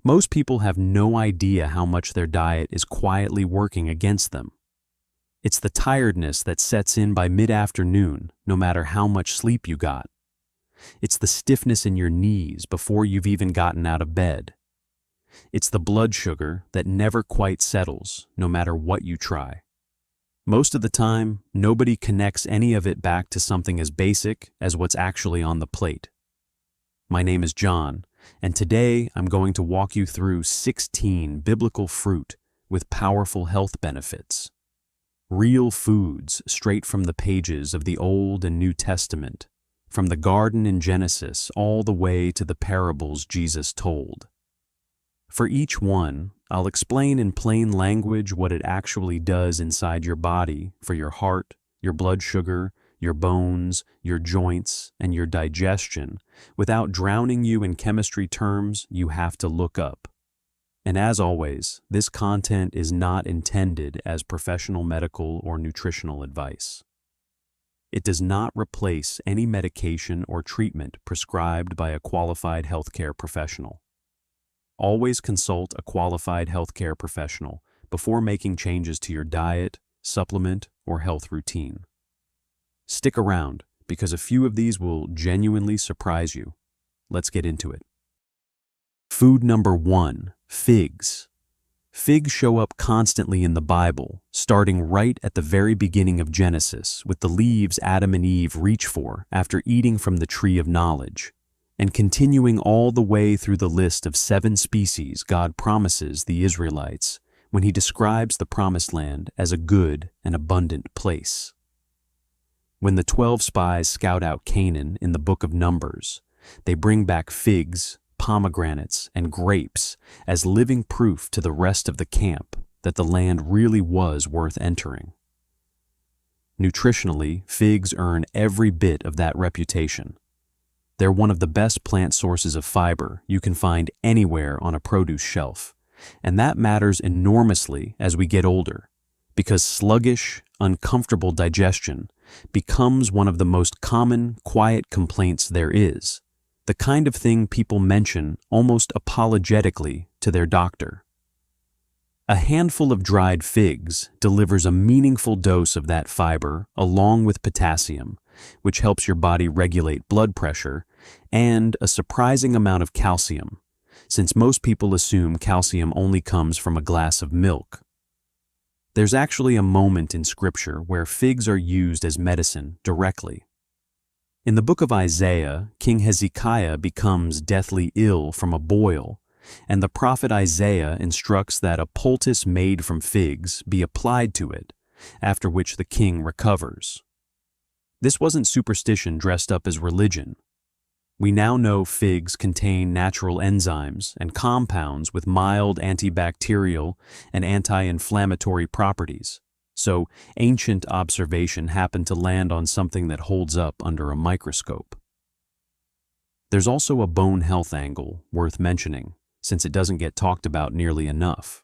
Most people have no idea how much their diet is quietly working against them. It's the tiredness that sets in by mid-afternoon, no matter how much sleep you got. It's the stiffness in your knees before you've even gotten out of bed. It's the blood sugar that never quite settles, no matter what you try. Most of the time, nobody connects any of it back to something as basic as what's actually on the plate. My name is John, and today I'm going to walk you through 16 biblical fruit with powerful health benefits. Real foods straight from the pages of the Old and New Testament, from the garden in Genesis all the way to the parables Jesus told. For each one, I'll explain in plain language what it actually does inside your body for your heart, your blood sugar, your bones, your joints, and your digestion, without drowning you in chemistry terms you have to look up. And as always, this content is not intended as professional medical or nutritional advice. It does not replace any medication or treatment prescribed by a qualified healthcare professional. Always consult a qualified healthcare professional before making changes to your diet, supplement, or health routine. Stick around, because a few of these will genuinely surprise you. Let's get into it. Food number 1, figs. Figs show up constantly in the Bible, starting right at the very beginning of Genesis with the leaves Adam and Eve reach for after eating from the tree of knowledge, and continuing all the way through the list of 7 species God promises the Israelites when he describes the Promised Land as a good and abundant place. When the 12 spies scout out Canaan in the book of Numbers, they bring back figs, pomegranates, and grapes as living proof to the rest of the camp that the land really was worth entering. Nutritionally, figs earn every bit of that reputation. They're one of the best plant sources of fiber you can find anywhere on a produce shelf, and that matters enormously as we get older, because sluggish, uncomfortable digestion becomes one of the most common, quiet complaints there is, the kind of thing people mention almost apologetically to their doctor. A handful of dried figs delivers a meaningful dose of that fiber along with potassium, which helps your body regulate blood pressure, and a surprising amount of calcium, since most people assume calcium only comes from a glass of milk. There's actually a moment in Scripture where figs are used as medicine directly. In the book of Isaiah, King Hezekiah becomes deathly ill from a boil, and the prophet Isaiah instructs that a poultice made from figs be applied to it, after which the king recovers. This wasn't superstition dressed up as religion. We now know figs contain natural enzymes and compounds with mild antibacterial and anti-inflammatory properties, so ancient observation happened to land on something that holds up under a microscope. There's also a bone health angle worth mentioning, since it doesn't get talked about nearly enough.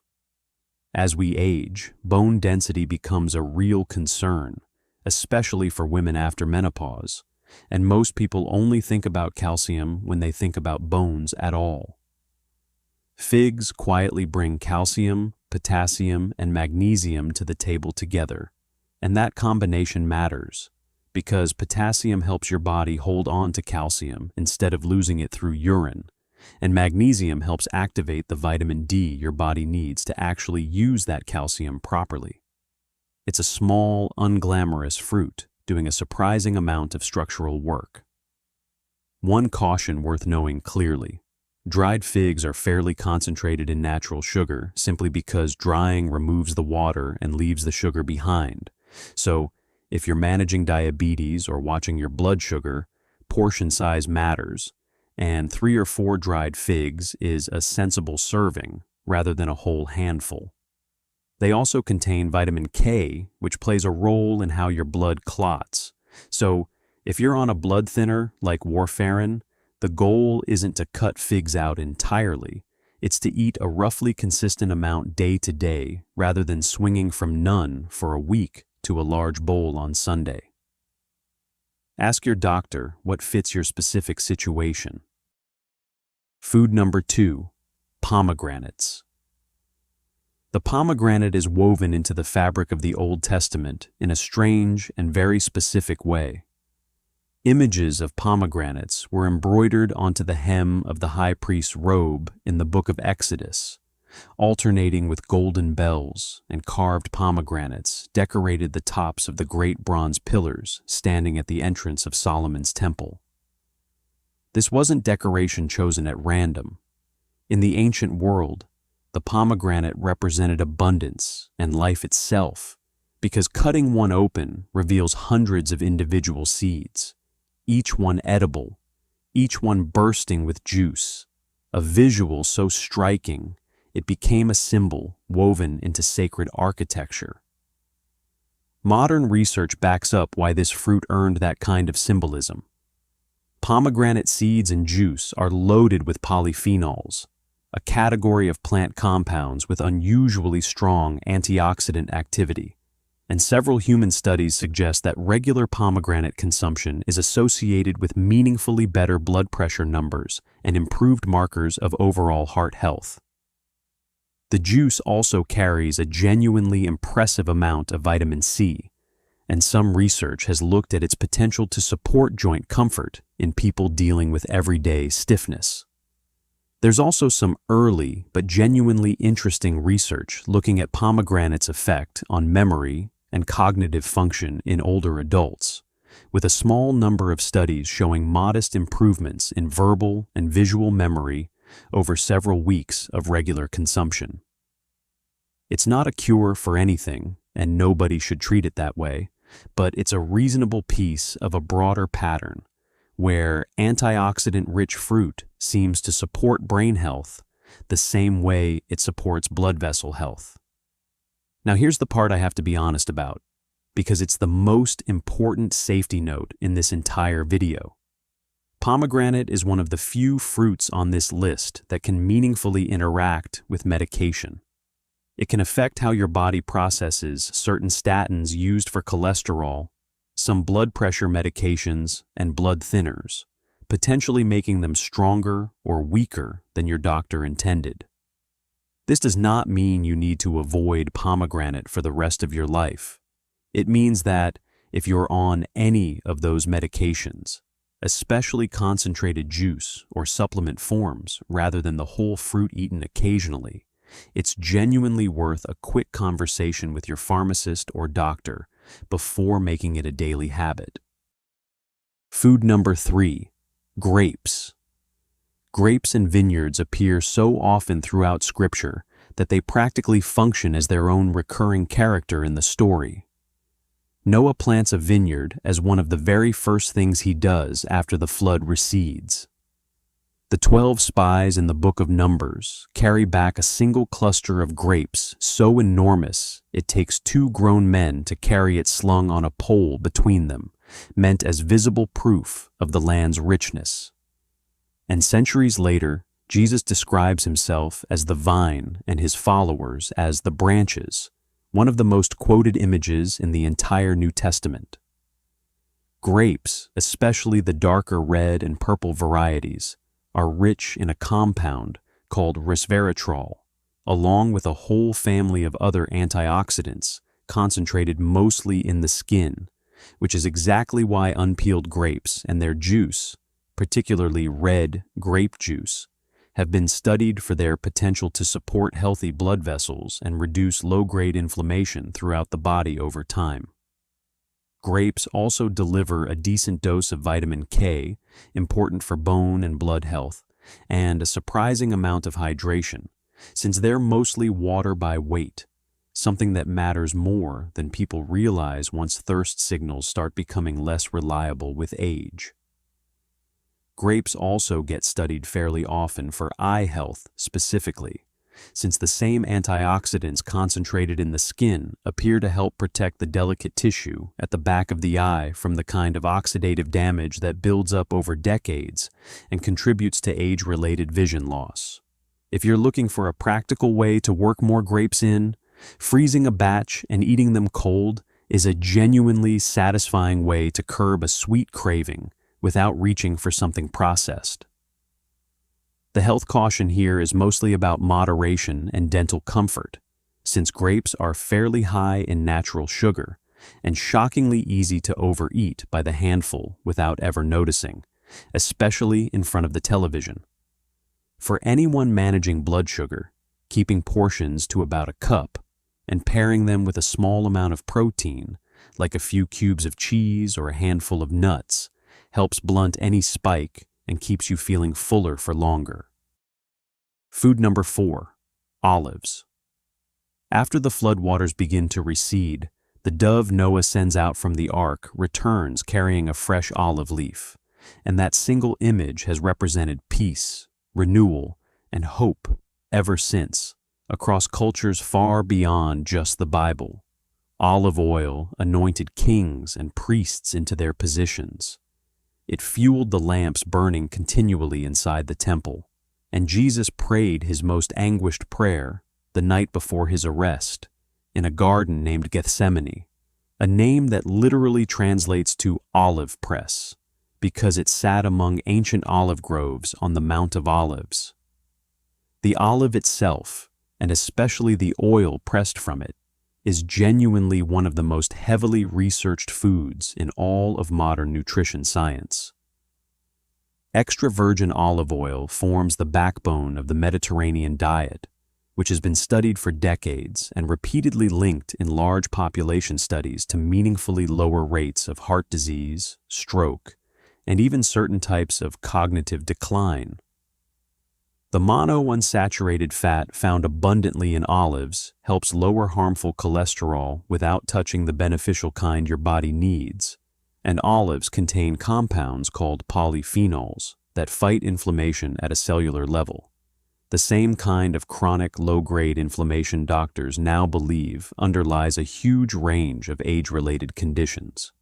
As we age, bone density becomes a real concern, especially for women after menopause, and most people only think about calcium when they think about bones at all. Figs quietly bring calcium, potassium, and magnesium to the table together, and that combination matters, because potassium helps your body hold on to calcium instead of losing it through urine, and magnesium helps activate the vitamin D your body needs to actually use that calcium properly. It's a small, unglamorous fruit, doing a surprising amount of structural work. One caution worth knowing clearly: dried figs are fairly concentrated in natural sugar simply because drying removes the water and leaves the sugar behind. So, if you're managing diabetes or watching your blood sugar, portion size matters, and 3 or 4 dried figs is a sensible serving rather than a whole handful. They also contain vitamin K, which plays a role in how your blood clots. So, if you're on a blood thinner like warfarin, the goal isn't to cut figs out entirely. It's to eat a roughly consistent amount day to day rather than swinging from none for a week to a large bowl on Sunday. Ask your doctor what fits your specific situation. Food number 2, Pomegranates. The pomegranate is woven into the fabric of the Old Testament in a strange and very specific way. Images of pomegranates were embroidered onto the hem of the high priest's robe in the book of Exodus, alternating with golden bells and carved pomegranates decorated the tops of the great bronze pillars standing at the entrance of Solomon's temple. This wasn't decoration chosen at random. In the ancient world, the pomegranate represented abundance and life itself, because cutting one open reveals hundreds of individual seeds, each one edible, each one bursting with juice, a visual so striking it became a symbol woven into sacred architecture. Modern research backs up why this fruit earned that kind of symbolism. Pomegranate seeds and juice are loaded with polyphenols, a category of plant compounds with unusually strong antioxidant activity, and several human studies suggest that regular pomegranate consumption is associated with meaningfully better blood pressure numbers and improved markers of overall heart health. The juice also carries a genuinely impressive amount of vitamin C, and some research has looked at its potential to support joint comfort in people dealing with everyday stiffness. There's also some early but genuinely interesting research looking at pomegranate's effect on memory and cognitive function in older adults, with a small number of studies showing modest improvements in verbal and visual memory over several weeks of regular consumption. It's not a cure for anything, and nobody should treat it that way, but it's a reasonable piece of a broader pattern where antioxidant-rich fruit seems to support brain health the same way it supports blood vessel health. Now here's the part I have to be honest about, because it's the most important safety note in this entire video. Pomegranate is one of the few fruits on this list that can meaningfully interact with medication. It can affect how your body processes certain statins used for cholesterol, some blood pressure medications, and blood thinners, potentially making them stronger or weaker than your doctor intended. This does not mean you need to avoid pomegranate for the rest of your life. It means that if you're on any of those medications, especially concentrated juice or supplement forms rather than the whole fruit eaten occasionally, it's genuinely worth a quick conversation with your pharmacist or doctor before making it a daily habit. Food number 3, grapes. Grapes and vineyards appear so often throughout Scripture that they practically function as their own recurring character in the story. Noah plants a vineyard as one of the very first things he does after the flood recedes. The 12 spies in the book of Numbers carry back a single cluster of grapes so enormous it takes 2 grown men to carry it slung on a pole between them, meant as visible proof of the land's richness. And centuries later, Jesus describes himself as the vine and his followers as the branches, one of the most quoted images in the entire New Testament. Grapes, especially the darker red and purple varieties, are rich in a compound called resveratrol, along with a whole family of other antioxidants concentrated mostly in the skin, which is exactly why unpeeled grapes and their juice, particularly red grape juice, have been studied for their potential to support healthy blood vessels and reduce low-grade inflammation throughout the body over time. Grapes also deliver a decent dose of vitamin K, important for bone and blood health, and a surprising amount of hydration, since they're mostly water by weight, something that matters more than people realize once thirst signals start becoming less reliable with age. Grapes also get studied fairly often for eye health specifically, since the same antioxidants concentrated in the skin appear to help protect the delicate tissue at the back of the eye from the kind of oxidative damage that builds up over decades and contributes to age-related vision loss. If you're looking for a practical way to work more grapes in, freezing a batch and eating them cold is a genuinely satisfying way to curb a sweet craving without reaching for something processed. The health caution here is mostly about moderation and dental comfort, since grapes are fairly high in natural sugar and shockingly easy to overeat by the handful without ever noticing, especially in front of the television. For anyone managing blood sugar, keeping portions to about a cup and pairing them with a small amount of protein, like a few cubes of cheese or a handful of nuts, helps blunt any spike and keeps you feeling fuller for longer. Food number 4, olives. After the floodwaters begin to recede, the dove Noah sends out from the ark returns carrying a fresh olive leaf, and that single image has represented peace, renewal, and hope ever since, across cultures far beyond just the Bible. Olive oil anointed kings and priests into their positions. It fueled the lamps burning continually inside the temple, and Jesus prayed his most anguished prayer the night before his arrest in a garden named Gethsemane, a name that literally translates to olive press, because it sat among ancient olive groves on the Mount of Olives. The olive itself, and especially the oil pressed from it, is genuinely one of the most heavily researched foods in all of modern nutrition science. Extra virgin olive oil forms the backbone of the Mediterranean diet, which has been studied for decades and repeatedly linked in large population studies to meaningfully lower rates of heart disease, stroke, and even certain types of cognitive decline. The monounsaturated fat found abundantly in olives helps lower harmful cholesterol without touching the beneficial kind your body needs, and olives contain compounds called polyphenols that fight inflammation at a cellular level, the same kind of chronic low-grade inflammation doctors now believe underlies a huge range of age-related conditions.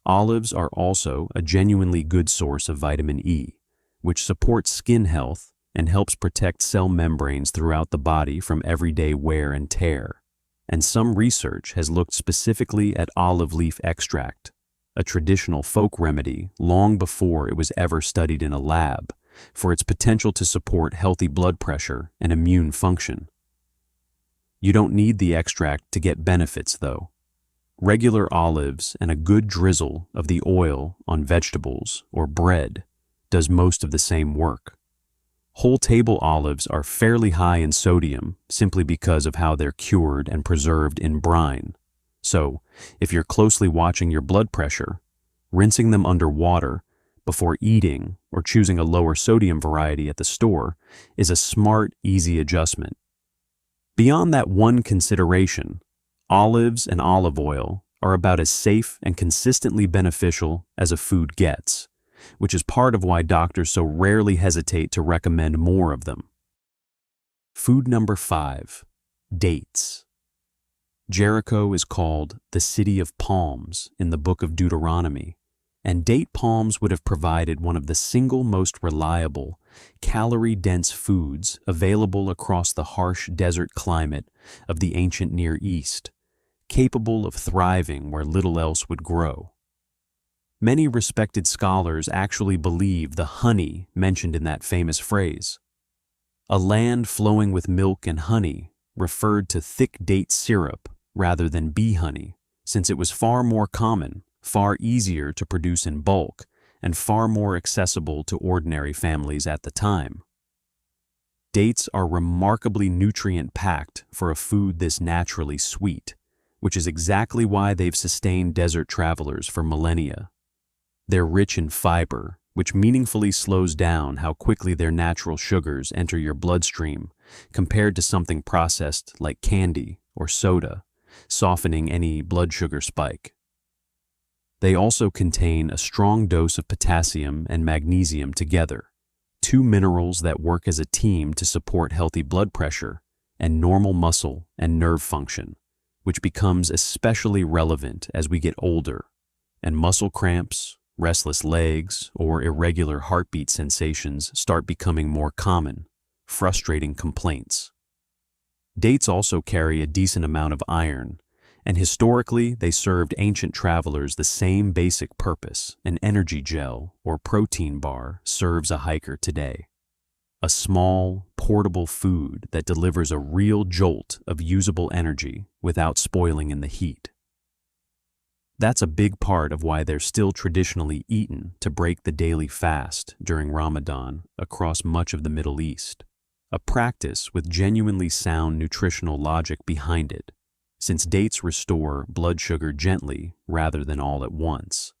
Olives are also a genuinely good source of vitamin E, which supports skin health and helps protect cell membranes throughout the body from everyday wear and tear. And some research has looked specifically at olive leaf extract, a traditional folk remedy long before it was ever studied in a lab, for its potential to support healthy blood pressure and immune function. You don't need the extract to get benefits, though. Regular olives and a good drizzle of the oil on vegetables or bread does most of the same work. Whole table olives are fairly high in sodium simply because of how they're cured and preserved in brine. So, if you're closely watching your blood pressure, rinsing them under water before eating or choosing a lower sodium variety at the store is a smart, easy adjustment. Beyond that one consideration, olives and olive oil are about as safe and consistently beneficial as a food gets, which is part of why doctors so rarely hesitate to recommend more of them. Food number 5, dates. Jericho is called the City of Palms in the book of Deuteronomy, and date palms would have provided one of the single most reliable, calorie-dense foods available across the harsh desert climate of the ancient Near East, capable of thriving where little else would grow. Many respected scholars actually believe the honey mentioned in that famous phrase. A land flowing with milk and honey referred to thick date syrup rather than bee honey, since it was far more common, far easier to produce in bulk, and far more accessible to ordinary families at the time. Dates are remarkably nutrient-packed for a food this naturally sweet, which is exactly why they've sustained desert travelers for millennia. They're rich in fiber, which meaningfully slows down how quickly their natural sugars enter your bloodstream compared to something processed like candy or soda, softening any blood sugar spike. They also contain a strong dose of potassium and magnesium together, two minerals that work as a team to support healthy blood pressure and normal muscle and nerve function, which becomes especially relevant as we get older, and muscle cramps, restless legs, or irregular heartbeat sensations start becoming more common, frustrating complaints. Dates also carry a decent amount of iron, and historically they served ancient travelers the same basic purpose an energy gel or protein bar serves a hiker today. a small, portable food that delivers a real jolt of usable energy without spoiling in the heat. That's a big part of why they're still traditionally eaten to break the daily fast during Ramadan across much of the Middle East, a practice with genuinely sound nutritional logic behind it, since dates restore blood sugar gently rather than all at once.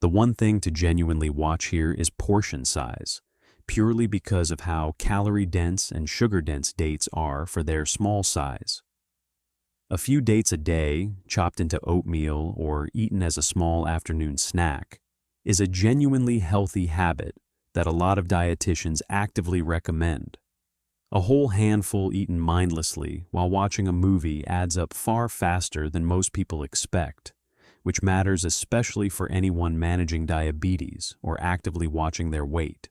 The one thing to genuinely watch here is portion size, purely because of how calorie-dense and sugar-dense dates are for their small size. A few dates a day, chopped into oatmeal or eaten as a small afternoon snack, is a genuinely healthy habit that a lot of dietitians actively recommend. A whole handful eaten mindlessly while watching a movie adds up far faster than most people expect, which matters especially for anyone managing diabetes or actively watching their weight.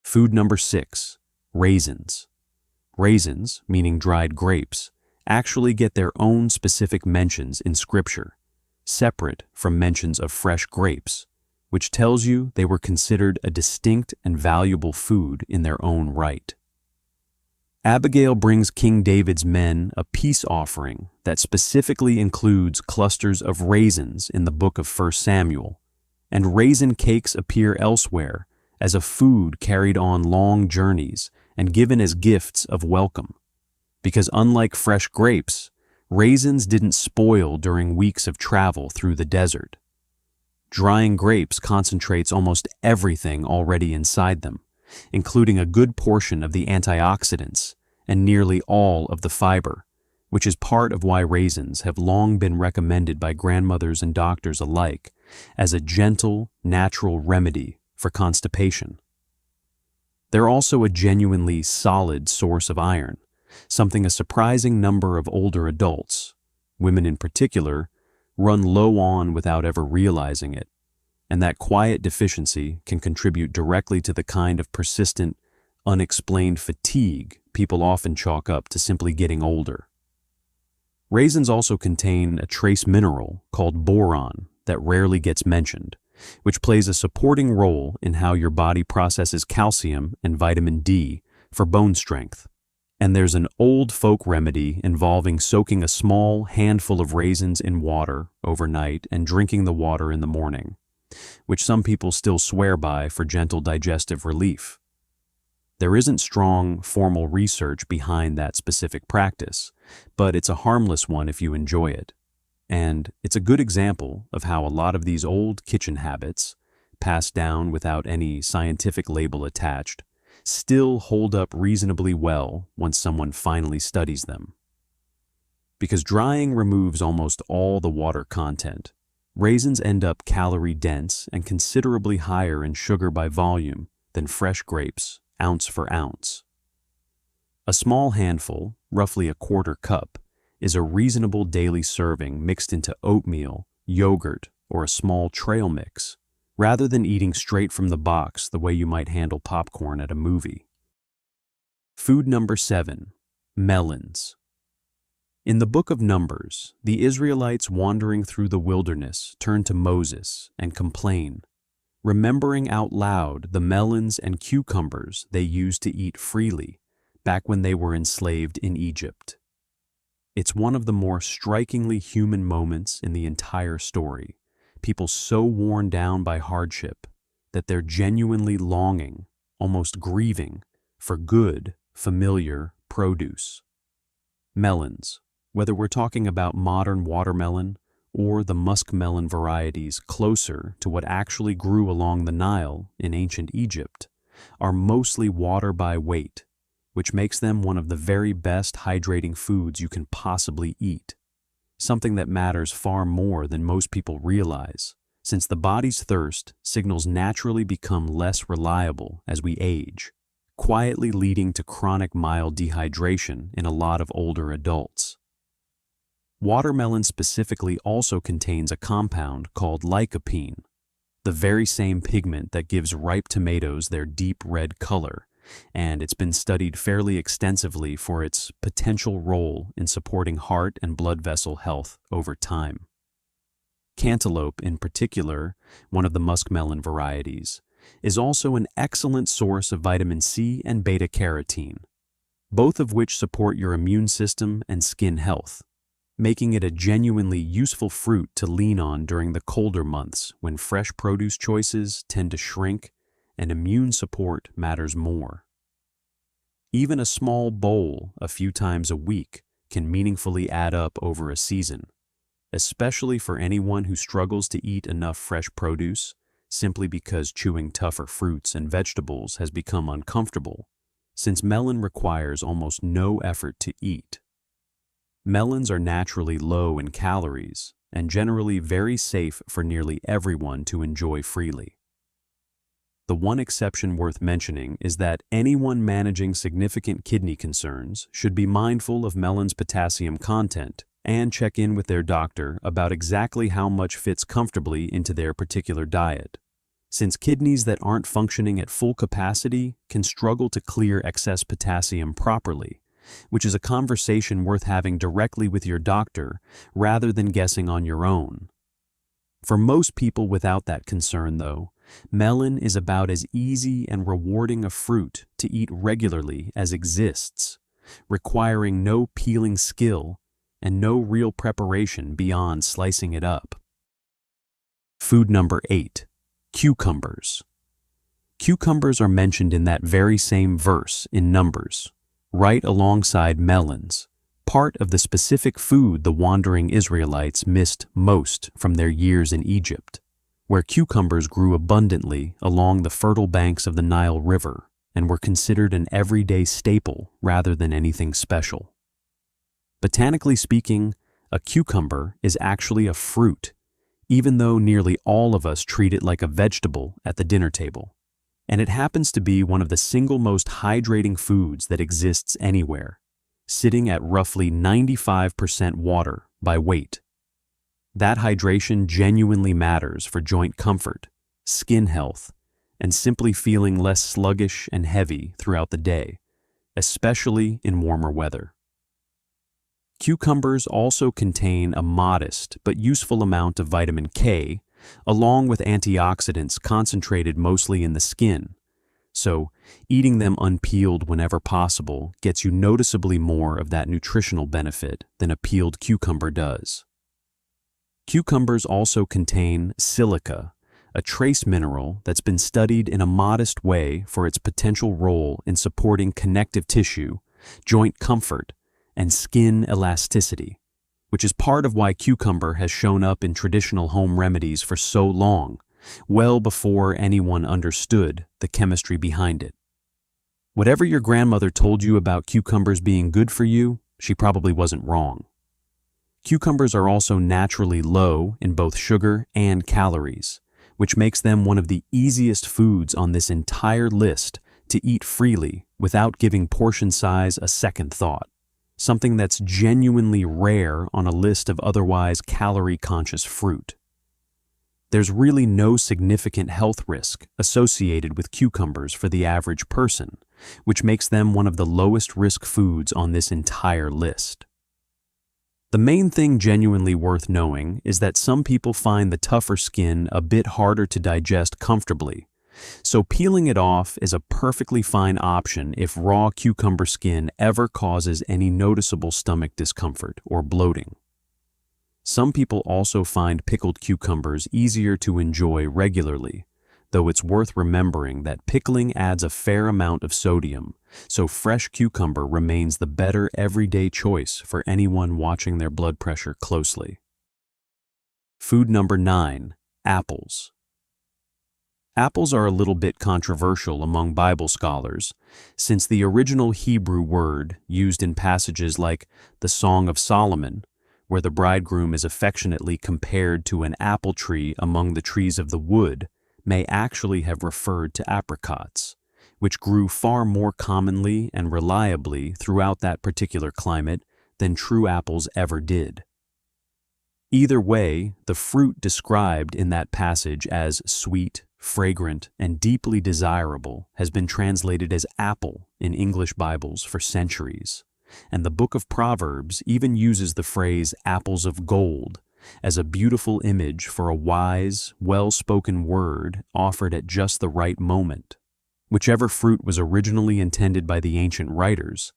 Food number 6, raisins. Raisins, meaning dried grapes, actually get their own specific mentions in Scripture, separate from mentions of fresh grapes, which tells you they were considered a distinct and valuable food in their own right. Abigail brings King David's men a peace offering that specifically includes clusters of raisins in the book of 1 Samuel, and raisin cakes appear elsewhere as a food carried on long journeys and given as gifts of welcome. Because unlike fresh grapes, raisins didn't spoil during weeks of travel through the desert. Drying grapes concentrates almost everything already inside them, including a good portion of the antioxidants and nearly all of the fiber, which is part of why raisins have long been recommended by grandmothers and doctors alike as a gentle, natural remedy for constipation. They're also a genuinely solid source of iron, something a surprising number of older adults, women in particular, run low on without ever realizing it, and that quiet deficiency can contribute directly to the kind of persistent, unexplained fatigue people often chalk up to simply getting older. Raisins also contain a trace mineral called boron that rarely gets mentioned, which plays a supporting role in how your body processes calcium and vitamin D for bone strength. And there's an old folk remedy involving soaking a small handful of raisins in water overnight and drinking the water in the morning, which some people still swear by for gentle digestive relief. There isn't strong, formal research behind that specific practice, but it's a harmless one if you enjoy it. And it's a good example of how a lot of these old kitchen habits, passed down without any scientific label attached, still hold up reasonably well once someone finally studies them. Because drying removes almost all the water content, raisins end up calorie-dense and considerably higher in sugar by volume than fresh grapes, ounce for ounce. A small handful, roughly a quarter cup, is a reasonable daily serving mixed into oatmeal, yogurt, or a small trail mix, rather than eating straight from the box the way you might handle popcorn at a movie. Food number 7, melons. In the book of Numbers, the Israelites wandering through the wilderness turn to Moses and complain, remembering out loud the melons and cucumbers they used to eat freely back when they were enslaved in Egypt. It's one of the more strikingly human moments in the entire story. People so worn down by hardship that they're genuinely longing, almost grieving, for good, familiar produce. Melons, whether we're talking about modern watermelon or the muskmelon varieties closer to what actually grew along the Nile in ancient Egypt, are mostly water by weight, which makes them one of the very best hydrating foods you can possibly eat. Something that matters far more than most people realize, since the body's thirst signals naturally become less reliable as we age, quietly leading to chronic mild dehydration in a lot of older adults. Watermelon specifically also contains a compound called lycopene, the very same pigment that gives ripe tomatoes their deep red color, and it's been studied fairly extensively for its potential role in supporting heart and blood vessel health over time. Cantaloupe, in particular, one of the muskmelon varieties, is also an excellent source of vitamin C and beta-carotene, both of which support your immune system and skin health, making it a genuinely useful fruit to lean on during the colder months when fresh produce choices tend to shrink and immune support matters more. Even a small bowl a few times a week can meaningfully add up over a season, especially for anyone who struggles to eat enough fresh produce simply because chewing tougher fruits and vegetables has become uncomfortable, since melon requires almost no effort to eat. Melons are naturally low in calories and generally very safe for nearly everyone to enjoy freely. The one exception worth mentioning is that anyone managing significant kidney concerns should be mindful of melon's potassium content and check in with their doctor about exactly how much fits comfortably into their particular diet, since kidneys that aren't functioning at full capacity can struggle to clear excess potassium properly, which is a conversation worth having directly with your doctor rather than guessing on your own. For most people without that concern, though, melon is about as easy and rewarding a fruit to eat regularly as exists, requiring no peeling skill and no real preparation beyond slicing it up. Food number 8, cucumbers. Cucumbers are mentioned in that very same verse in Numbers, right alongside melons, part of the specific food the wandering Israelites missed most from their years in Egypt, where cucumbers grew abundantly along the fertile banks of the Nile River and were considered an everyday staple rather than anything special. Botanically speaking, a cucumber is actually a fruit, even though nearly all of us treat it like a vegetable at the dinner table. And it happens to be one of the single most hydrating foods that exists anywhere, sitting at roughly 95% water by weight. That hydration genuinely matters for joint comfort, skin health, and simply feeling less sluggish and heavy throughout the day, especially in warmer weather. Cucumbers also contain a modest but useful amount of vitamin K, along with antioxidants concentrated mostly in the skin, so eating them unpeeled whenever possible gets you noticeably more of that nutritional benefit than a peeled cucumber does. Cucumbers also contain silica, a trace mineral that's been studied in a modest way for its potential role in supporting connective tissue, joint comfort, and skin elasticity, which is part of why cucumber has shown up in traditional home remedies for so long, well before anyone understood the chemistry behind it. Whatever your grandmother told you about cucumbers being good for you, she probably wasn't wrong. Cucumbers are also naturally low in both sugar and calories, which makes them one of the easiest foods on this entire list to eat freely without giving portion size a second thought, something that's genuinely rare on a list of otherwise calorie-conscious fruit. There's really no significant health risk associated with cucumbers for the average person, which makes them one of the lowest risk foods on this entire list. The main thing genuinely worth knowing is that some people find the tougher skin a bit harder to digest comfortably, so peeling it off is a perfectly fine option if raw cucumber skin ever causes any noticeable stomach discomfort or bloating. Some people also find pickled cucumbers easier to enjoy regularly, though it's worth remembering that pickling adds a fair amount of sodium, so fresh cucumber remains the better everyday choice for anyone watching their blood pressure closely. Food number 9, apples. Apples are a little bit controversial among Bible scholars, since the original Hebrew word used in passages like the Song of Solomon, where the bridegroom is affectionately compared to an apple tree among the trees of the wood, may actually have referred to apricots, which grew far more commonly and reliably throughout that particular climate than true apples ever did. Either way, the fruit described in that passage as sweet, fragrant, and deeply desirable has been translated as apple in English Bibles for centuries, and the book of Proverbs even uses the phrase apples of gold as a beautiful image for a wise, well-spoken word offered at just the right moment. Whichever fruit was originally intended by the ancient writers,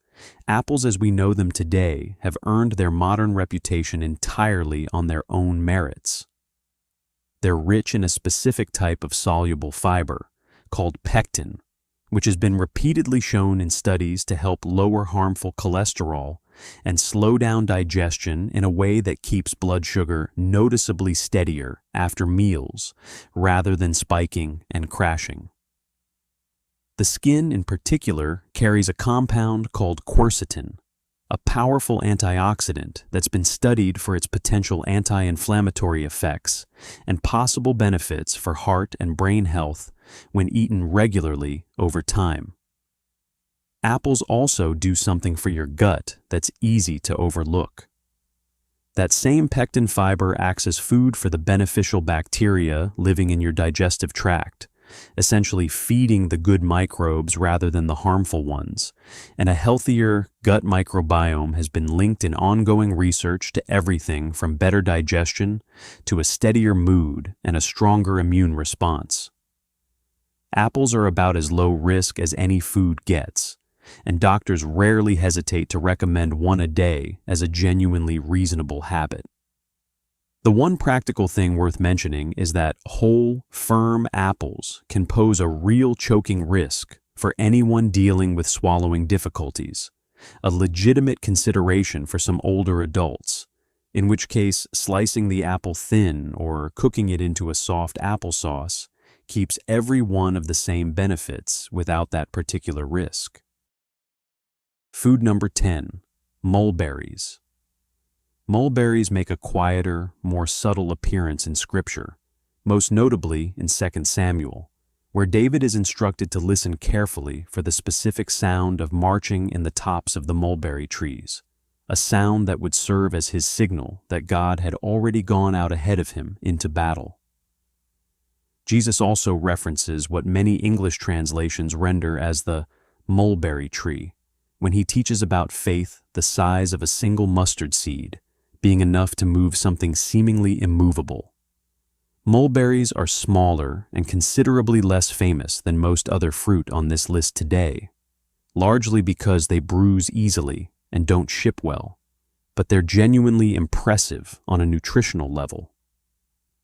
apples as we know them today have earned their modern reputation entirely on their own merits. They're rich in a specific type of soluble fiber, called pectin, which has been repeatedly shown in studies to help lower harmful cholesterol and slow down digestion in a way that keeps blood sugar noticeably steadier after meals rather than spiking and crashing. The skin in particular carries a compound called quercetin, a powerful antioxidant that's been studied for its potential anti-inflammatory effects and possible benefits for heart and brain health when eaten regularly over time. Apples also do something for your gut that's easy to overlook. That same pectin fiber acts as food for the beneficial bacteria living in your digestive tract, essentially feeding the good microbes rather than the harmful ones, and a healthier gut microbiome has been linked in ongoing research to everything from better digestion to a steadier mood and a stronger immune response. Apples are about as low risk as any food gets, and doctors rarely hesitate to recommend one a day as a genuinely reasonable habit. The one practical thing worth mentioning is that whole, firm apples can pose a real choking risk for anyone dealing with swallowing difficulties, a legitimate consideration for some older adults, in which case slicing the apple thin or cooking it into a soft applesauce keeps every one of the same benefits without that particular risk. Food number 10, mulberries. Mulberries make a quieter, more subtle appearance in Scripture, most notably in 2 Samuel, where David is instructed to listen carefully for the specific sound of marching in the tops of the mulberry trees, a sound that would serve as his signal that God had already gone out ahead of him into battle. Jesus also references what many English translations render as the mulberry tree, when he teaches about faith the size of a single mustard seed, being enough to move something seemingly immovable. Mulberries are smaller and considerably less famous than most other fruit on this list today, largely because they bruise easily and don't ship well, but they're genuinely impressive on a nutritional level.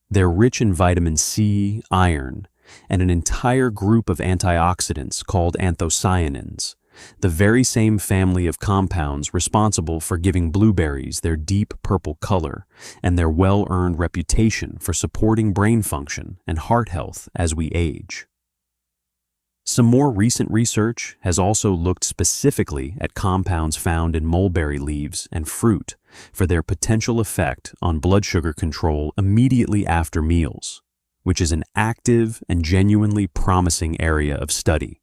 They're rich in vitamin C, iron, and an entire group of antioxidants called anthocyanins, the very same family of compounds responsible for giving blueberries their deep purple color and their well-earned reputation for supporting brain function and heart health as we age. Some more recent research has also looked specifically at compounds found in mulberry leaves and fruit for their potential effect on blood sugar control immediately after meals, which is an active and genuinely promising area of study.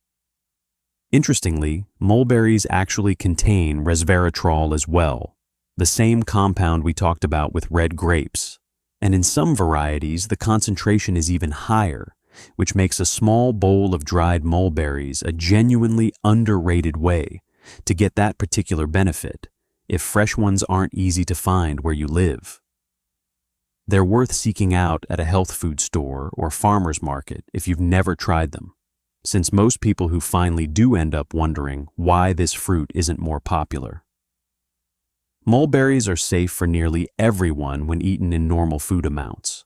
Interestingly, mulberries actually contain resveratrol as well, the same compound we talked about with red grapes, and in some varieties the concentration is even higher, which makes a small bowl of dried mulberries a genuinely underrated way to get that particular benefit, if fresh ones aren't easy to find where you live. They're worth seeking out at a health food store or farmer's market if you've never tried them, since most people who finally do end up wondering why this fruit isn't more popular. Mulberries are safe for nearly everyone when eaten in normal food amounts,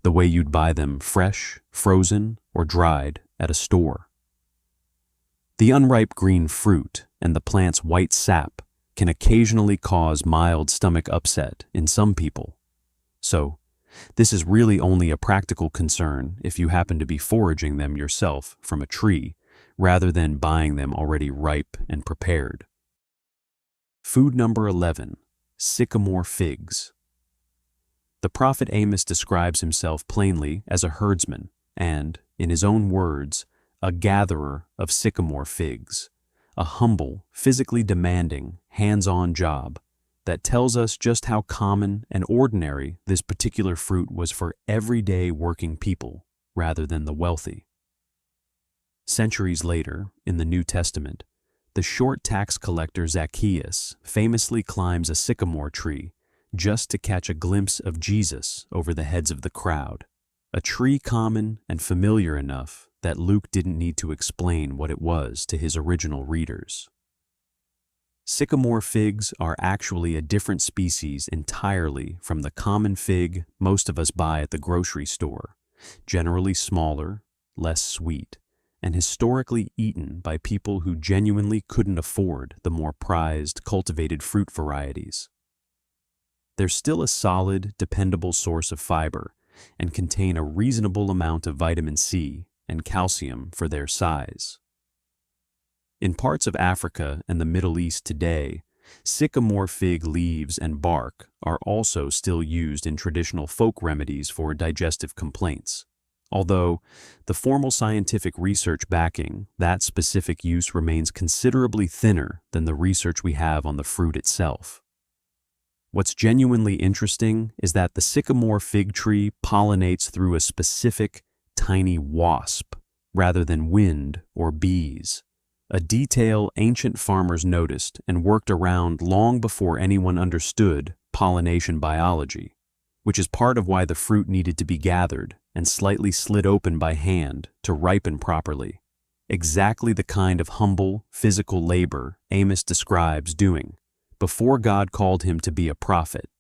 the way you'd buy them fresh, frozen, or dried at a store. The unripe green fruit and the plant's white sap can occasionally cause mild stomach upset in some people, so this is really only a practical concern if you happen to be foraging them yourself from a tree, rather than buying them already ripe and prepared. Food number 11, sycamore figs. The prophet Amos describes himself plainly as a herdsman and, in his own words, a gatherer of sycamore figs, a humble, physically demanding, hands-on job that tells us just how common and ordinary this particular fruit was for everyday working people rather than the wealthy. Centuries later, in the New Testament, the short tax collector Zacchaeus famously climbs a sycamore tree just to catch a glimpse of Jesus over the heads of the crowd, a tree common and familiar enough that Luke didn't need to explain what it was to his original readers. Sycamore figs are actually a different species entirely from the common fig most of us buy at the grocery store, generally smaller, less sweet, and historically eaten by people who genuinely couldn't afford the more prized cultivated fruit varieties. They're still a solid, dependable source of fiber and contain a reasonable amount of vitamin C and calcium for their size. In parts of Africa and the Middle East today, sycamore fig leaves and bark are also still used in traditional folk remedies for digestive complaints, although the formal scientific research backing that specific use remains considerably thinner than the research we have on the fruit itself. What's genuinely interesting is that the sycamore fig tree pollinates through a specific, tiny wasp rather than wind or bees, a detail ancient farmers noticed and worked around long before anyone understood pollination biology, which is part of why the fruit needed to be gathered and slightly slit open by hand to ripen properly, exactly the kind of humble, physical labor Amos describes doing before God called him to be a prophet.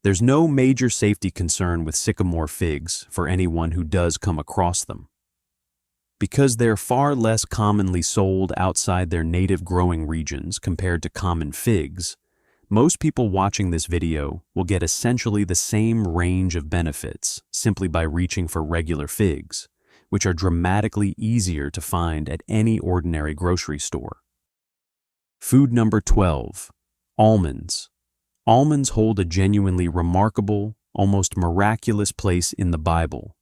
There's no major safety concern with sycamore figs for anyone who does come across them. Because they're far less commonly sold outside their native growing regions compared to common figs, most people watching this video will get essentially the same range of benefits simply by reaching for regular figs, which are dramatically easier to find at any ordinary grocery store. Food number 12, almonds. Almonds hold a genuinely remarkable, almost miraculous place in the Bible.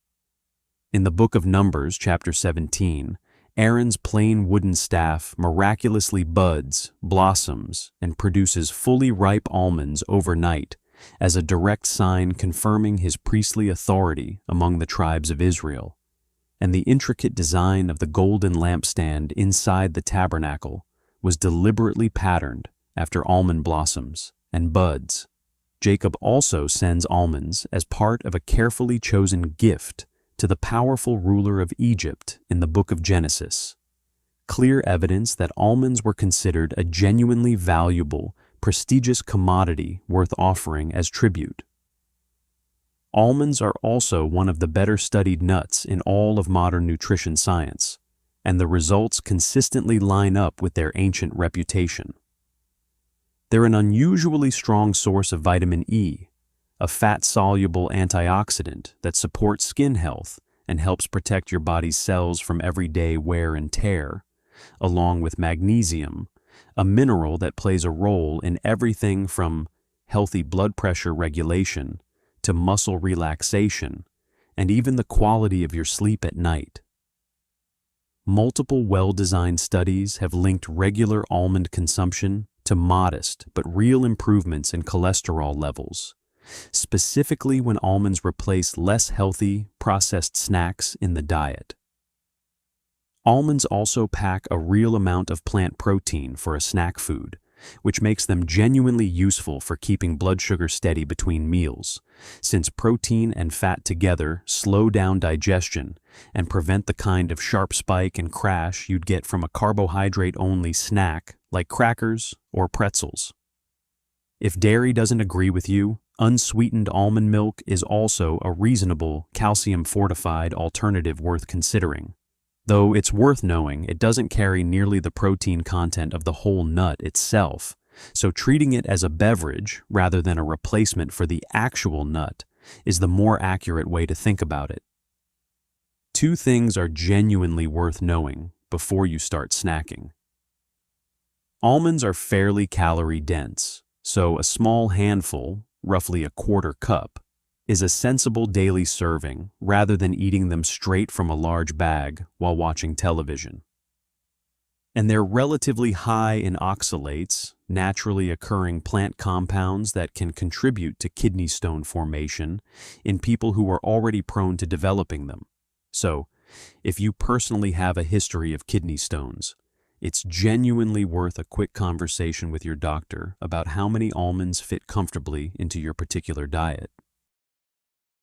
In the book of Numbers, chapter 17, Aaron's plain wooden staff miraculously buds, blossoms, and produces fully ripe almonds overnight as a direct sign confirming his priestly authority among the tribes of Israel. And the intricate design of the golden lampstand inside the tabernacle was deliberately patterned after almond blossoms and buds. Jacob also sends almonds as part of a carefully chosen gift to the powerful ruler of Egypt in the book of Genesis. Clear evidence that almonds were considered a genuinely valuable, prestigious commodity worth offering as tribute. Almonds are also one of the better studied nuts in all of modern nutrition science, and the results consistently line up with their ancient reputation. They're an unusually strong source of vitamin E, a fat-soluble antioxidant that supports skin health and helps protect your body's cells from everyday wear and tear, along with magnesium, a mineral that plays a role in everything from healthy blood pressure regulation to muscle relaxation, and even the quality of your sleep at night. Multiple well-designed studies have linked regular almond consumption to modest but real improvements in cholesterol levels, specifically when almonds replace less healthy, processed snacks in the diet. Almonds also pack a real amount of plant protein for a snack food, which makes them genuinely useful for keeping blood sugar steady between meals, since protein and fat together slow down digestion and prevent the kind of sharp spike and crash you'd get from a carbohydrate-only snack like crackers or pretzels. If dairy doesn't agree with you, unsweetened almond milk is also a reasonable, calcium-fortified alternative worth considering. Though it's worth knowing it doesn't carry nearly the protein content of the whole nut itself, so treating it as a beverage rather than a replacement for the actual nut is the more accurate way to think about it. Two things are genuinely worth knowing before you start snacking. Almonds are fairly calorie-dense, so a small handful, roughly a quarter cup, is a sensible daily serving rather than eating them straight from a large bag while watching television. And they're relatively high in oxalates, naturally occurring plant compounds that can contribute to kidney stone formation in people who are already prone to developing them. So, if you personally have a history of kidney stones, It's genuinely worth a quick conversation with your doctor about how many almonds fit comfortably into your particular diet.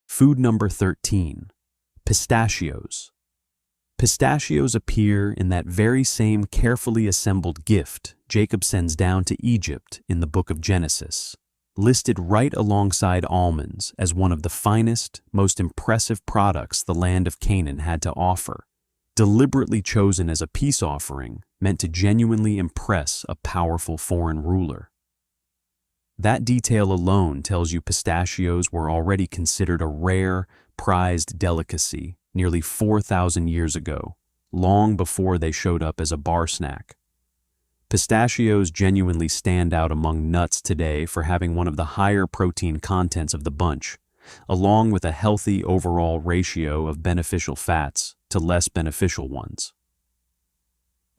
Food number 13, pistachios. Pistachios appear in that very same carefully assembled gift Jacob sends down to Egypt in the book of Genesis, listed right alongside almonds as one of the finest, most impressive products the land of Canaan had to offer, deliberately chosen as a peace offering meant to genuinely impress a powerful foreign ruler. That detail alone tells you pistachios were already considered a rare, prized delicacy nearly 4,000 years ago, long before they showed up as a bar snack. Pistachios genuinely stand out among nuts today for having one of the higher protein contents of the bunch, along with a healthy overall ratio of beneficial fats to less beneficial ones.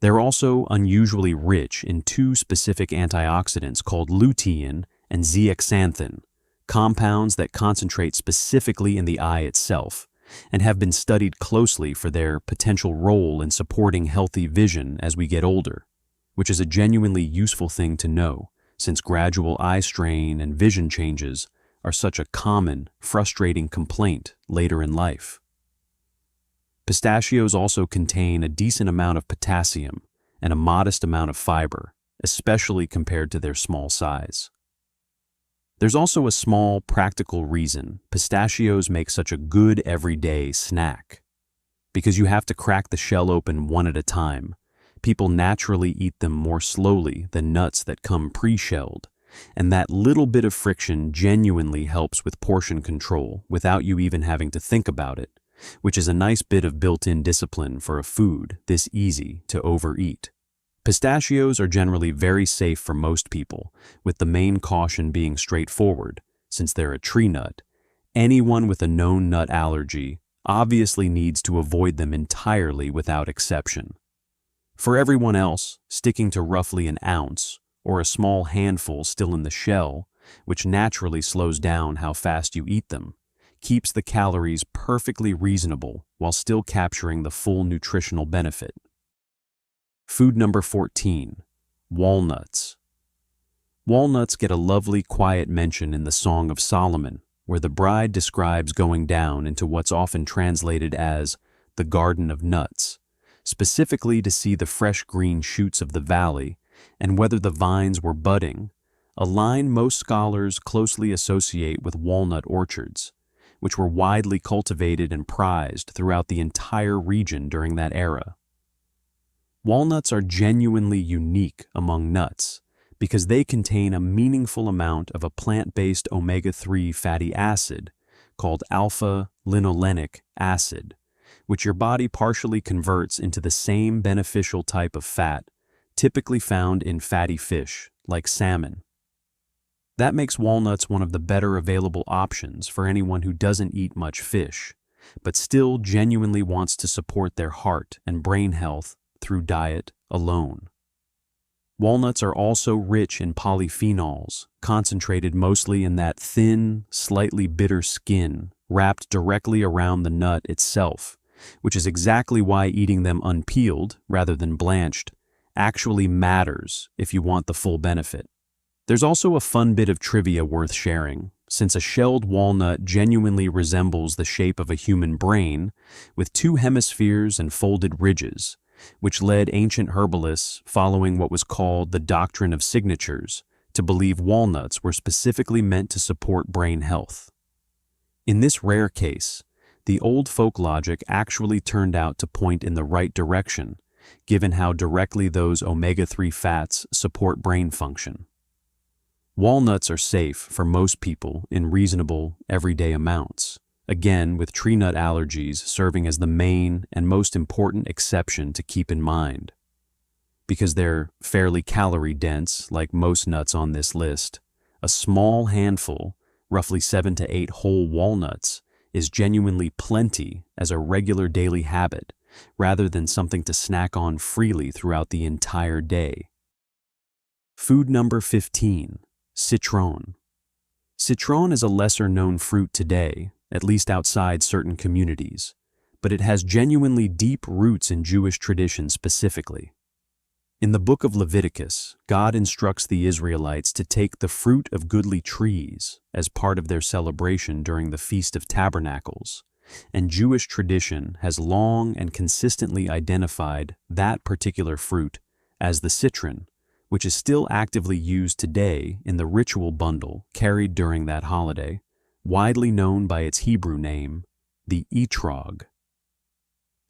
They're also unusually rich in two specific antioxidants called lutein and zeaxanthin, compounds that concentrate specifically in the eye itself and have been studied closely for their potential role in supporting healthy vision as we get older, which is a genuinely useful thing to know since gradual eye strain and vision changes are such a common, frustrating complaint later in life. Pistachios also contain a decent amount of potassium and a modest amount of fiber, especially compared to their small size. There's also a small, practical reason pistachios make such a good everyday snack. Because you have to crack the shell open one at a time, people naturally eat them more slowly than nuts that come pre-shelled, and that little bit of friction genuinely helps with portion control without you even having to think about it, which is a nice bit of built-in discipline for a food this easy to overeat. Pistachios are generally very safe for most people, with the main caution being straightforward, since they're a tree nut. Anyone with a known nut allergy obviously needs to avoid them entirely without exception. For everyone else, sticking to roughly an ounce, or a small handful still in the shell, which naturally slows down how fast you eat them, keeps the calories perfectly reasonable while still capturing the full nutritional benefit. Food number 14, walnuts. Walnuts get a lovely quiet mention in the Song of Solomon, where the bride describes going down into what's often translated as the Garden of Nuts, specifically to see the fresh green shoots of the valley and whether the vines were budding, a line most scholars closely associate with walnut orchards, which were widely cultivated and prized throughout the entire region during that era. Walnuts are genuinely unique among nuts because they contain a meaningful amount of a plant-based omega-3 fatty acid called alpha-linolenic acid, which your body partially converts into the same beneficial type of fat typically found in fatty fish like salmon. That makes walnuts one of the better available options for anyone who doesn't eat much fish, but still genuinely wants to support their heart and brain health through diet alone. Walnuts are also rich in polyphenols, concentrated mostly in that thin, slightly bitter skin wrapped directly around the nut itself, which is exactly why eating them unpeeled, rather than blanched, actually matters if you want the full benefit. There's also a fun bit of trivia worth sharing, since a shelled walnut genuinely resembles the shape of a human brain, with two hemispheres and folded ridges, which led ancient herbalists following what was called the doctrine of signatures to believe walnuts were specifically meant to support brain health. In this rare case, the old folk logic actually turned out to point in the right direction, given how directly those omega-3 fats support brain function. Walnuts are safe for most people in reasonable, everyday amounts, again with tree nut allergies serving as the main and most important exception to keep in mind. Because they're fairly calorie-dense, like most nuts on this list, a small handful, roughly 7 to 8 whole walnuts, is genuinely plenty as a regular daily habit, rather than something to snack on freely throughout the entire day. Food number 15, citron. Citron is a lesser-known fruit today, at least outside certain communities, but it has genuinely deep roots in Jewish tradition specifically. In the book of Leviticus, God instructs the Israelites to take the fruit of goodly trees as part of their celebration during the Feast of Tabernacles, and Jewish tradition has long and consistently identified that particular fruit as the citron, which is still actively used today in the ritual bundle carried during that holiday, widely known by its Hebrew name, the etrog.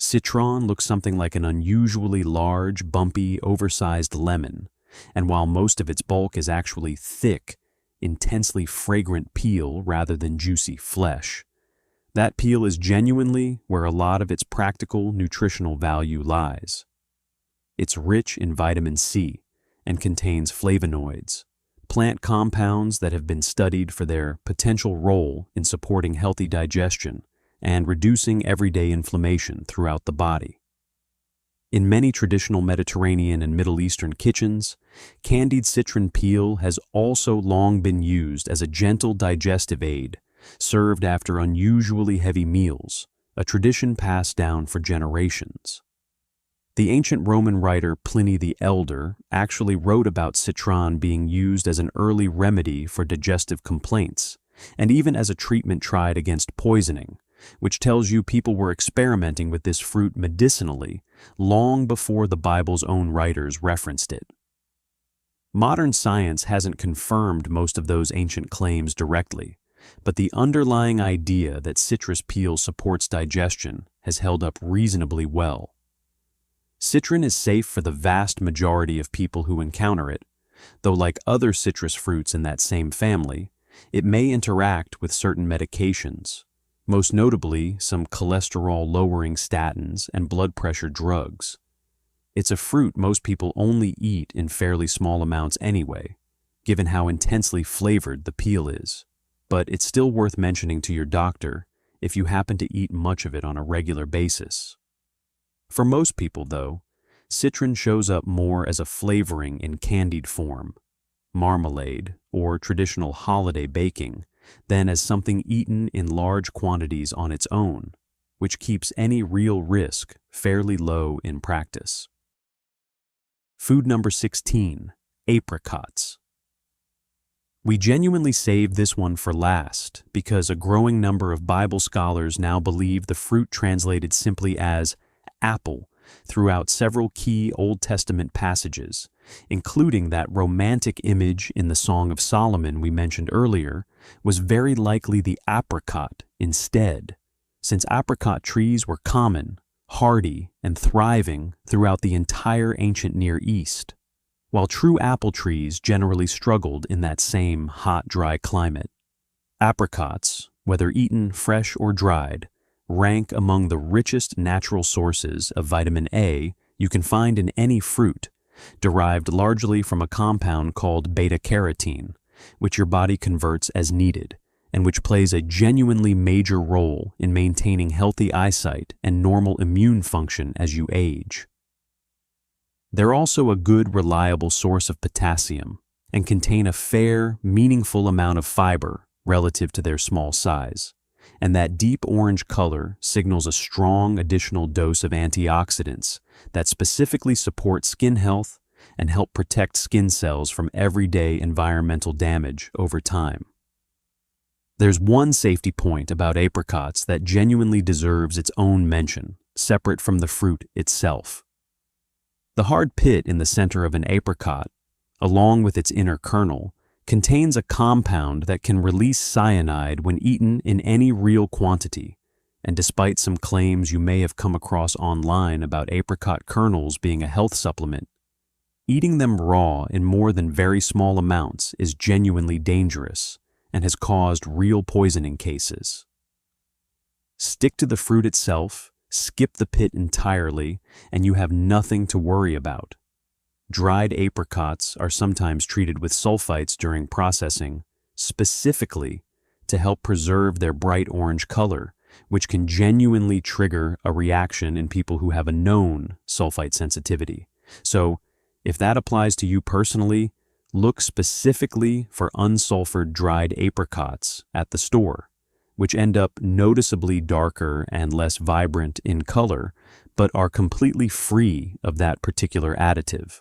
Citron looks something like an unusually large, bumpy, oversized lemon, and while most of its bulk is actually thick, intensely fragrant peel rather than juicy flesh, that peel is genuinely where a lot of its practical nutritional value lies. It's rich in vitamin C and contains flavonoids, plant compounds that have been studied for their potential role in supporting healthy digestion and reducing everyday inflammation throughout the body. In many traditional Mediterranean and Middle Eastern kitchens, candied citron peel has also long been used as a gentle digestive aid, served after unusually heavy meals, a tradition passed down for generations. The ancient Roman writer Pliny the Elder actually wrote about citron being used as an early remedy for digestive complaints, and even as a treatment tried against poisoning, which tells you people were experimenting with this fruit medicinally long before the Bible's own writers referenced it. Modern science hasn't confirmed most of those ancient claims directly, but the underlying idea that citrus peel supports digestion has held up reasonably well. Citron is safe for the vast majority of people who encounter it, though like other citrus fruits in that same family, it may interact with certain medications, most notably some cholesterol-lowering statins and blood pressure drugs. It's a fruit most people only eat in fairly small amounts anyway, given how intensely flavored the peel is, but it's still worth mentioning to your doctor if you happen to eat much of it on a regular basis. For most people, though, citron shows up more as a flavoring in candied form, marmalade, or traditional holiday baking, than as something eaten in large quantities on its own, which keeps any real risk fairly low in practice. Food number 16, apricots. We genuinely saved this one for last because a growing number of Bible scholars now believe the fruit translated simply as apple throughout several key Old Testament passages, including that romantic image in the Song of Solomon we mentioned earlier, was very likely the apricot instead, since apricot trees were common, hardy, and thriving throughout the entire ancient Near East, while true apple trees generally struggled in that same hot, dry climate. Apricots, whether eaten fresh or dried, rank among the richest natural sources of vitamin A you can find in any fruit, derived largely from a compound called beta-carotene, which your body converts as needed, and which plays a genuinely major role in maintaining healthy eyesight and normal immune function as you age. They're also a good, reliable source of potassium and contain a fair, meaningful amount of fiber relative to their small size, and that deep orange color signals a strong additional dose of antioxidants that specifically support skin health and help protect skin cells from everyday environmental damage over time. There's one safety point about apricots that genuinely deserves its own mention, separate from the fruit itself. The hard pit in the center of an apricot, along with its inner kernel, contains a compound that can release cyanide when eaten in any real quantity, and despite some claims you may have come across online about apricot kernels being a health supplement, eating them raw in more than very small amounts is genuinely dangerous and has caused real poisoning cases. Stick to the fruit itself, skip the pit entirely, and you have nothing to worry about. Dried apricots are sometimes treated with sulfites during processing, specifically to help preserve their bright orange color, which can genuinely trigger a reaction in people who have a known sulfite sensitivity. So, if that applies to you personally, look specifically for unsulfured dried apricots at the store, which end up noticeably darker and less vibrant in color, but are completely free of that particular additive.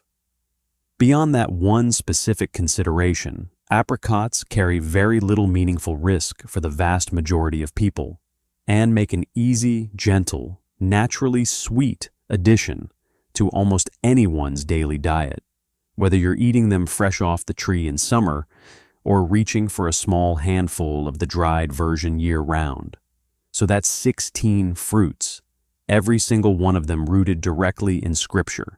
Beyond that one specific consideration, apricots carry very little meaningful risk for the vast majority of people and make an easy, gentle, naturally sweet addition to almost anyone's daily diet, whether you're eating them fresh off the tree in summer or reaching for a small handful of the dried version year-round. So that's 16 fruits, every single one of them rooted directly in Scripture,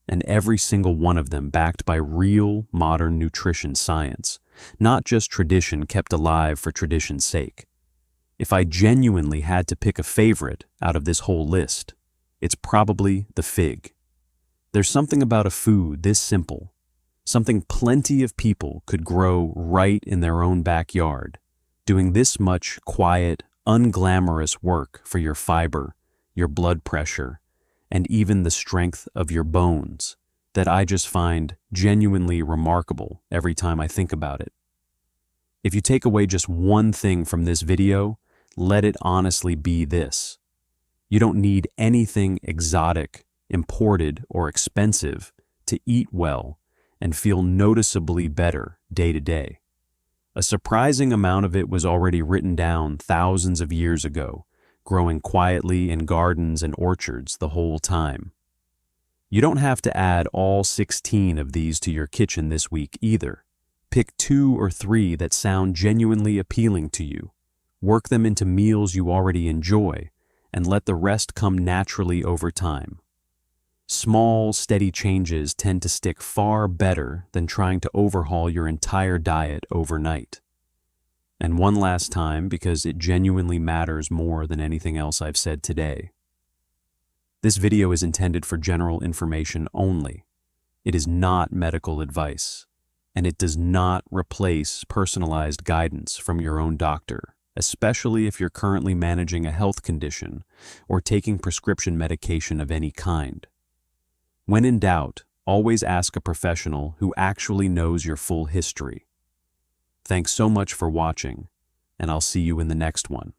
and every single one of them backed by real modern nutrition science, not just tradition kept alive for tradition's sake. If I genuinely had to pick a favorite out of this whole list, it's probably the fig. There's something about a food this simple, something plenty of people could grow right in their own backyard, doing this much quiet, unglamorous work for your fiber, your blood pressure, and even the strength of your bones, that I just find genuinely remarkable every time I think about it. If you take away just one thing from this video, let it honestly be this. You don't need anything exotic, imported, or expensive to eat well and feel noticeably better day to day. A surprising amount of it was already written down thousands of years ago, growing quietly in gardens and orchards the whole time. You don't have to add all 16 of these to your kitchen this week either. Pick 2 or 3 that sound genuinely appealing to you. Work them into meals you already enjoy, and let the rest come naturally over time. Small, steady changes tend to stick far better than trying to overhaul your entire diet overnight. And one last time, because it genuinely matters more than anything else I've said today. This video is intended for general information only. It is not medical advice, and it does not replace personalized guidance from your own doctor, especially if you're currently managing a health condition or taking prescription medication of any kind. When in doubt, always ask a professional who actually knows your full history. Thanks so much for watching, and I'll see you in the next one.